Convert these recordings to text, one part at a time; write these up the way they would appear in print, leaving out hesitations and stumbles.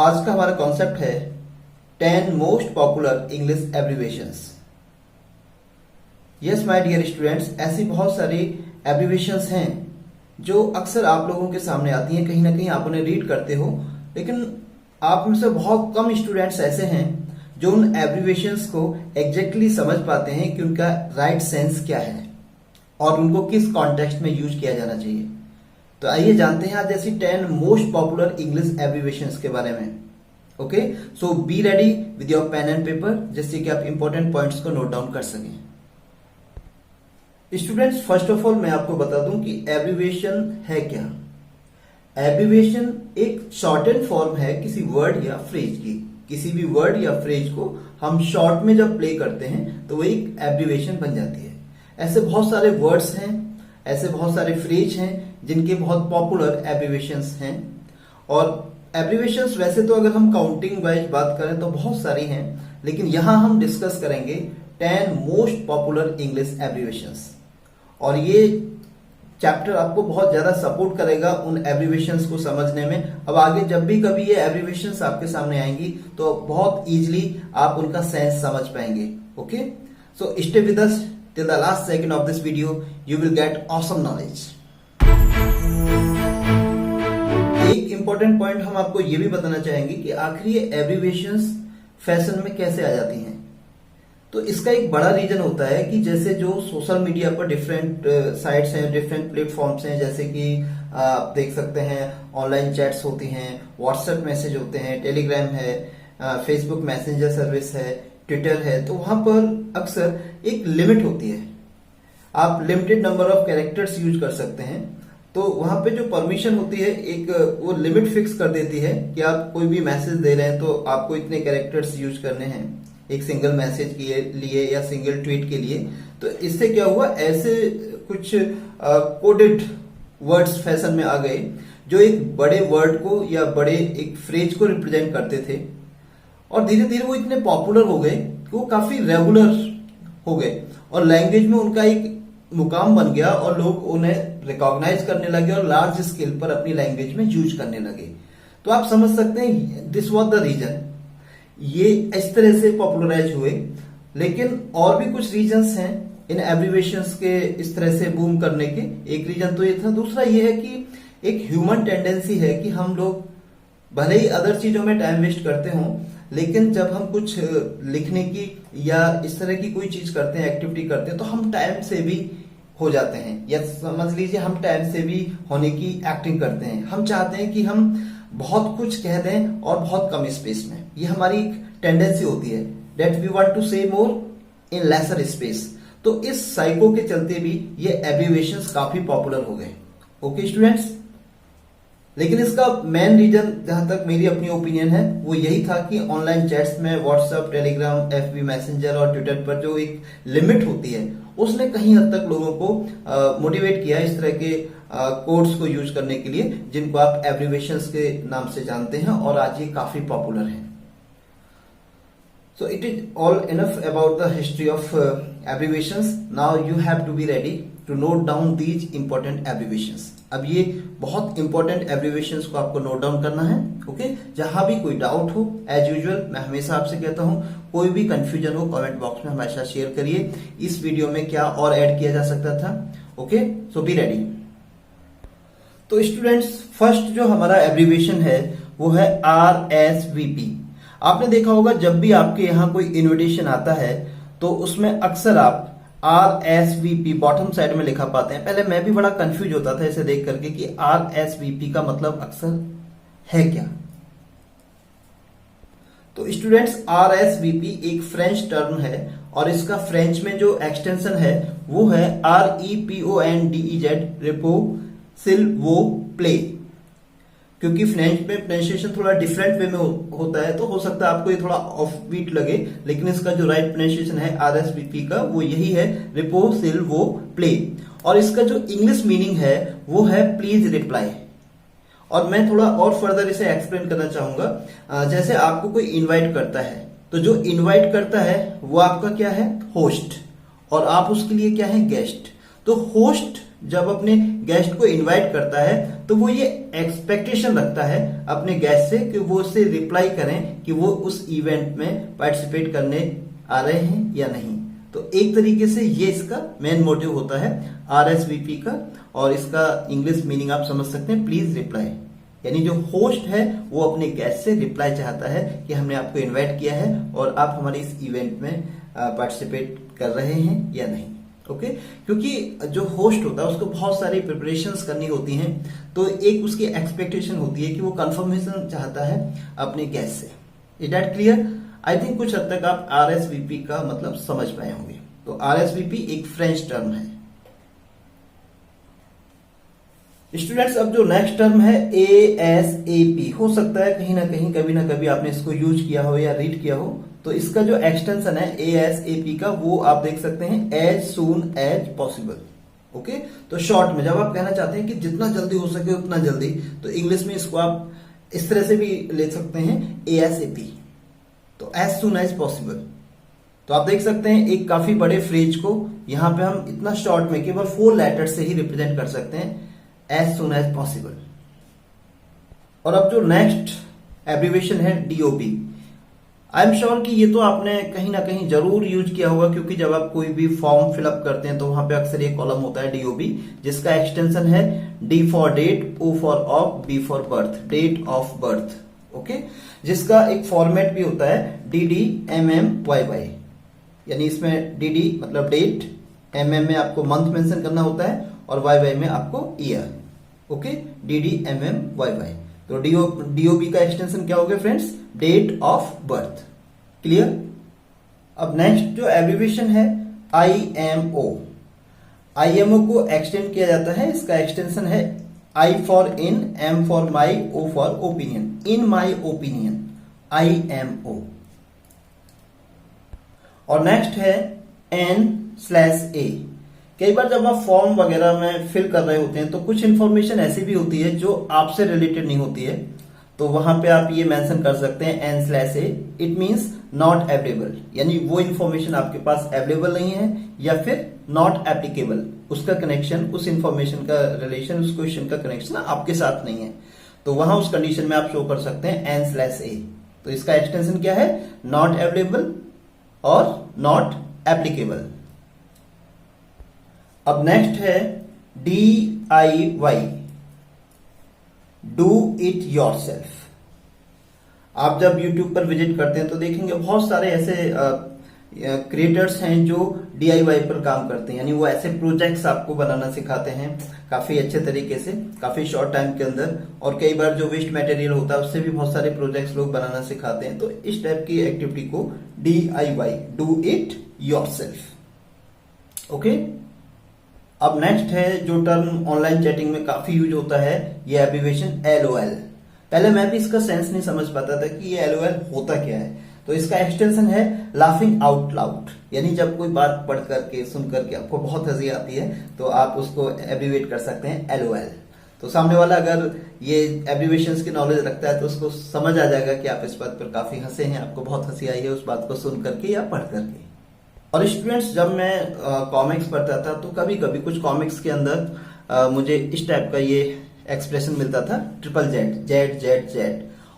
आज का हमारा कॉन्सेप्ट है 10 most popular English abbreviations. Yes my dear students, ऐसी बहुत सारी एब्रिविएशंस हैं जो अक्सर आप लोगों के सामने आती हैं, कहीं ना कहीं आप उन्हें रीड करते हो, लेकिन आप में से बहुत कम स्टूडेंट्स ऐसे हैं जो उन एब्रिविएशंस को एग्जैक्टली समझ पाते हैं कि उनका राइट सेंस क्या है और उनको किस कॉन्टेक्स्ट में यूज किया जाना चाहिए। तो आइए जानते हैं आज ऐसी 10 मोस्ट पॉपुलर इंग्लिश एब्रिविएशंस के बारे में। Okay, so be ready with your pen and paper, जिससे कि आप इंपॉर्टेंट पॉइंट्स को नोट डाउन कर सकें। स्टूडेंट्स, फर्स्ट ऑफ ऑल मैं आपको बता दूं कि एब्रिविएशन है क्या। एब्रिविएशन एक शॉर्टेन फॉर्म है किसी वर्ड या फ्रेज की। किसी भी वर्ड या फ्रेज को हम शॉर्ट में जब प्ले करते हैं तो वो एक एब्रिविएशन बन जाती है। ऐसे बहुत सारे वर्ड्स हैं, ऐसे बहुत सारे फ्रेज हैं जिनके बहुत पॉपुलर एब्रिविएशंस हैं। और एब्रिविएशंस वैसे तो अगर हम काउंटिंग वाइज बात करें तो बहुत सारी हैं, लेकिन यहां हम डिस्कस करेंगे 10 मोस्ट पॉपुलर इंग्लिश एब्रिविएशंस। और ये चैप्टर आपको बहुत ज्यादा सपोर्ट करेगा उन एब्रिविएशंस को समझने में। अब आगे जब भी कभी ये एब्रिविएशंस आपके सामने आएंगी तो बहुत इजीली आप उनका सेंस समझ पाएंगे। Okay, so stay with us till the last second of this video, you will get awesome knowledge. एक इंपॉर्टेंट पॉइंट हम आपको ये भी बताना चाहेंगे कि आखिर ये एब्रिविएशंस फैशन में कैसे आ जाती हैं। तो इसका एक बड़ा रीजन होता है कि जैसे जो सोशल मीडिया पर डिफरेंट साइट्स हैं, डिफरेंट प्लेटफॉर्म्स हैं, जैसे कि आप देख सकते हैं ऑनलाइन चैट्स होती हैं, व्हाट्सएप मैसेज होते हैं, टेलीग्राम है, फेसबुक मैसेंजर सर्विस है, ट्विटर है। तो वहां पर अक्सर एक लिमिट होती है, आप limited number of characters use कर सकते हैं। तो वहां पे जो परमिशन होती है एक वो लिमिट फिक्स कर देती है कि आप कोई भी मैसेज दे रहे हैं तो आपको इतने कैरेक्टर्स यूज करने हैं एक सिंगल मैसेज के लिए या सिंगल ट्वीट के लिए। तो इससे क्या हुआ, ऐसे कुछ कोडेड वर्ड्स फैशन में आ गए जो एक बड़े वर्ड को या बड़े एक फ्रेज को रिप्रेजेंट करते थे, और धीरे धीरे वो इतने पॉपुलर हो गए कि वो काफी रेगुलर हो गए और लैंग्वेज में उनका एक मुकाम बन गया और लोग उन्हें रिकॉग्नाइज करने लगे और लार्ज स्केल पर अपनी लैंग्वेज में यूज करने लगे। तो आप समझ सकते हैं दिस वाज द रीजन, ये इस तरह से पॉपुलराइज हुए। लेकिन और भी कुछ रीजंस हैं इन एब्रिविएशंस के इस तरह से बूम करने के। एक रीजन तो ये था, दूसरा ये है कि एक ह्यूमन टेंडेंसी है कि हम लोग भले ही अदर चीजों में टाइम वेस्ट करते हों, लेकिन जब हम कुछ लिखने की या इस तरह की कोई चीज करते हैं, एक्टिविटी करते हैं, तो हम टाइम से भी हो जाते हैं, या समझ लीजिए हम टाइम से भी होने की एक्टिंग करते हैं। हम चाहते हैं कि हम बहुत कुछ कह दें और बहुत कम स्पेस में। ये हमारी एक टेंडेंसी होती है, दैट वी वांट टू से मोर इन लेसर स्पेस। तो इस साइको के चलते भी ये एब्रिविएशंस काफी पॉपुलर हो गए। ओके स्टूडेंट्स, लेकिन इसका मेन रीजन जहां तक मेरी अपनी ओपिनियन है वो यही था कि ऑनलाइन चैट्स में व्हाट्सएप, टेलीग्राम, एफबी मैसेंजर और ट्विटर पर जो एक लिमिट होती है उसने कहीं हद तक लोगों को मोटिवेट किया इस तरह के कोड्स को यूज करने के लिए, जिनको आप एब्रिविएशंस के नाम से जानते हैं, और आज ये काफी पॉपुलर है। So it is all enough about the history of abbreviations. Now you have to be ready to note down these important abbreviations. अब ये बहुत इंपॉर्टेंट एब्रिविएशंस को आपको नोट डाउन करना है। ओके, जहां भी कोई डाउट हो, एज यूजुअल मैं हमेशा आपसे कहता हूं, कोई भी कंफ्यूजन हो कमेंट बॉक्स में हमेशा शेयर करिए इस वीडियो में क्या और ऐड किया जा सकता था। Okay, so be ready. तो स्टूडेंट्स, फर्स्ट जो हमारा एब्रिविएशन है वो है RSVP। आपने देखा होगा जब भी आपके यहां कोई इन्विटेशन आता है तो उसमें अक्सर आप RSVP बॉटम साइड में लिखा पाते हैं। पहले मैं भी बड़ा कंफ्यूज होता था इसे देख करके कि RSVP का मतलब अक्सर है क्या। तो स्टूडेंट्स, RSVP एक फ्रेंच टर्म है और इसका फ्रेंच में जो एक्सटेंशन है वो है REPONDEZ, रेपो सिल वो प्ले। क्योंकि फ्रेंच में प्रोनाउंसिएशन थोड़ा डिफरेंट वे में होता है तो हो सकता है आपको ये थोड़ा ऑफ बीट लगे, लेकिन इसका जो राइट प्रोनाउंसिएशन है RSVP का वो यही है, रिपो सिल वो प्ले। और इसका जो इंग्लिश मीनिंग है वो है प्लीज रिप्लाई। और मैं थोड़ा और फर्दर इसे एक्सप्लेन करना चाहूंगा। जैसे आपको कोई इनवाइट करता है तो जो इनवाइट करता है वो आपका क्या है, होस्ट, और आप उसके लिए क्या है, गेस्ट। तो होस्ट जब अपने गेस्ट को इनवाइट करता है तो वो ये एक्सपेक्टेशन रखता है अपने गेस्ट से कि वो उससे रिप्लाई करें कि वो उस इवेंट में पार्टिसिपेट करने आ रहे हैं या नहीं। तो एक तरीके से ये इसका मेन मोटिव होता है RSVP का, और इसका इंग्लिश मीनिंग आप समझ सकते हैं, प्लीज रिप्लाई। यानी जो होस्ट है वो अपने गेस्ट से रिप्लाई चाहता है कि हमने आपको इनवाइट किया है और आप हमारे इस इवेंट में पार्टिसिपेट कर रहे हैं या नहीं। ओके, क्योंकि जो होस्ट होता है उसको बहुत सारी प्रिपरेशंस करनी होती हैं, तो एक उसकी एक्सपेक्टेशन होती है कि वो कंफर्मेशन चाहता है अपने गेस्ट से। Is that clear? I think कुछ हद तक आप RSVP का मतलब समझ पाए होंगे। तो RSVP एक फ्रेंच टर्म है। स्टूडेंट्स, अब जो नेक्स्ट टर्म है ASAP, हो सकता है कहीं ना कहीं कभी ना कभी आपने इसको यूज किया हो या रीड किया हो। तो इसका जो एक्सटेंशन है ASAP का, वो आप देख सकते हैं as soon as possible। Okay, तो शॉर्ट में जब आप कहना चाहते हैं कि जितना जल्दी हो सके उतना जल्दी, तो इंग्लिश में इसको आप इस तरह से भी ले सकते हैं ASAP, तो as soon as possible। तो आप देख सकते हैं एक काफी बड़े फ्रेज को यहां पे हम इतना शॉर्ट में केवल 4 लेटर से ही रिप्रेजेंट कर सकते हैं, as soon as possible। और अब जो नेक्स्ट एब्रीवेशन है DOB। आई एम श्योर कि ये तो आपने कहीं ना कहीं जरूर यूज किया होगा, क्योंकि जब आप कोई भी फॉर्म फिलअप करते हैं तो वहां पे अक्सर ये कॉलम होता है DOB, जिसका एक्सटेंशन है D for date, O for of, B for birth, date of birth. Okay, जिसका एक फॉर्मेट भी होता है DDMMYY। यानी इसमें DD मतलब डेट, MM में आपको मंथ मेंशन करना होता है और YY में आपको ईयर। Okay, DDMMYY। तो DOB का एक्सटेंशन क्या हो गया friends? Date of birth. Clear? अब नेक्स्ट जो एब्रीविएशन है IMO। IMO को एक्सटेंड किया जाता है, इसका एक्सटेंशन है I for in, M for my, O for opinion, in my opinion, IMO। और नेक्स्ट है N/A। कई बार जब आप फॉर्म वगैरह में फिल कर रहे होते हैं तो कुछ इंफॉर्मेशन ऐसी भी होती है जो आपसे रिलेटेड नहीं होती है, तो वहां पे आप ये मेंशन कर सकते हैं N/A। It means not available, यानी वो इंफॉर्मेशन आपके पास अवेलेबल नहीं है या फिर नॉट एप्लीकेबल, उसका कनेक्शन, उस इंफॉर्मेशन का रिलेशन, उस क्वेश्चन का कनेक्शन आपके साथ नहीं है, तो वहां उस कंडीशन में आप शो कर सकते हैं N/A। तो इसका एक्सटेंशन क्या है? नॉट अवेलेबल और नॉट एप्लीकेबल। अब नेक्स्ट है DIY, डू इट योरसेल्फ। आप जब YouTube पर विजिट करते हैं तो देखेंगे बहुत सारे ऐसे क्रिएटर्स हैं जो DIY पर काम करते हैं, यानी वो ऐसे प्रोजेक्ट्स आपको बनाना सिखाते हैं काफी अच्छे तरीके से, काफी शॉर्ट टाइम के अंदर। और कई बार जो वेस्ट मटेरियल होता है उससे भी बहुत सारे प्रोजेक्ट्स लोग बनाना सिखाते हैं। तो इस टाइप की एक्टिविटी को DIY, do it yourself. Okay, अब नेक्स्ट है जो टर्म ऑनलाइन चैटिंग में काफी यूज होता है, ये एब्रीविएशन LOL। पहले मैं भी इसका सेंस नहीं समझ पाता था कि ये LOL होता क्या है। तो इसका एक्सटेंशन है लाफिंग आउट लाउड, यानी जब कोई बात पढ़ करके सुन करके आपको बहुत हंसी आती है तो आप उसको एब्रीवेट कर सकते हैं LOL। तो सामने वाला अगर ये एब्रीवेशंस की नॉलेज रखता है तो उसको समझ आ जाएगा कि आप इस बात पर काफी हंसे हैं, आपको बहुत हंसी आई है उस बात को सुन करके या पढ़ करके। और स्टूडेंट्स, जब मैं कॉमिक्स पढ़ता था तो कभी कभी कुछ कॉमिक्स के अंदर मुझे इस टाइप का ये एक्सप्रेशन मिलता था, ZZZ,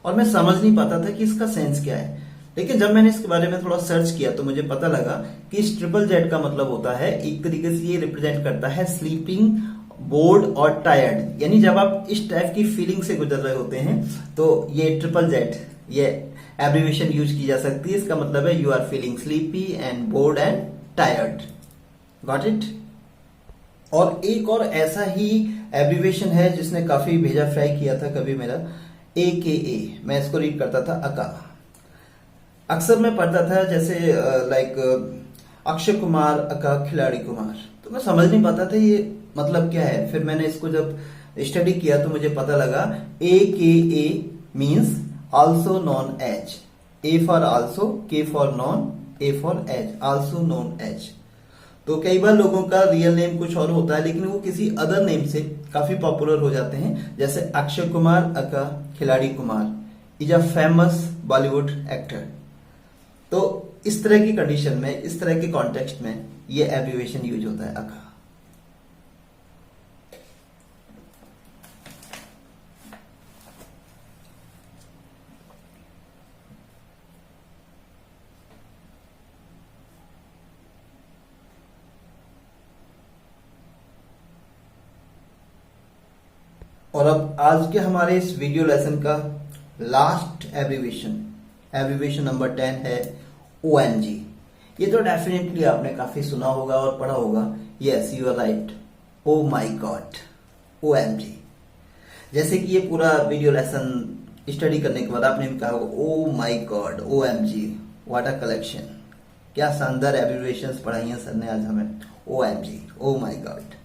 और मैं समझ नहीं पाता था कि इसका सेंस क्या है। लेकिन जब मैंने इसके बारे में थोड़ा सर्च किया तो मुझे पता लगा कि इस ZZZ का मतलब होता है, एक तरीके से ये रिप्रेजेंट करता है स्लीपिंग, बोर्ड और टायर्ड। यानी जब आप इस टाइप की फीलिंग से गुजर रहे होते हैं तो ये ZZZ, ये एब्रीविएशन यूज की जा सकती है। इसका मतलब है you are feeling sleepy and bored and tired. Got it? और एक और ऐसा ही एब्रीविएशन है जिसने काफी भेजा फ्राई किया था कभी मेरा, AKA। मैं इसको रीड करता था अका। अक्सर मैं पढ़ता था जैसे लाइक अक्षय कुमार अका खिलाड़ी कुमार, तो मैं समझ नहीं पाता था ये मतलब क्या है। फिर मैंने इसको जब स्टडी किया तो मुझे पता लगा AKA means also known as, A for also, K for non, A for as, also known as। तो कई बार लोगों का रियल नेम कुछ और होता है लेकिन वो किसी अदर नेम से काफी पॉपुलर हो जाते हैं, जैसे अक्षय कुमार अका खिलाड़ी Kumar is a famous Bollywood actor. तो इस तरह की कंडीशन में, इस तरह के कॉन्टेक्स्ट में ये एब्रीविएशन यूज होता है अका। और अब आज के हमारे इस वीडियो लेसन का लास्ट एब्रीविएशन नंबर 10 है OMG। ये तो डेफिनेटली आपने काफी सुना होगा और पढ़ा होगा। Yes, you are right, oh my God, OMG। जैसे कि ये पूरा वीडियो लेसन स्टडी करने के बाद आपने भी कहा होगा, oh my God, OMG, what a collection. क्या शानदार एब्रीविएशंस पढ़ाई हैं सर ने आज हमें, OMG, ओ माई गॉड।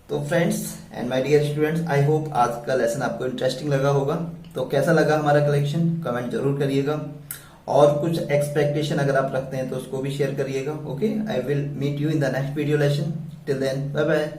तो friends and my dear students, I hope आज का लेसन आपको इंटरेस्टिंग लगा होगा। तो कैसा लगा हमारा कलेक्शन कमेंट जरूर करिएगा, और कुछ एक्सपेक्टेशन अगर आप रखते हैं तो उसको भी शेयर करिएगा। Okay, I will meet you in the next video lesson. Till then, bye bye.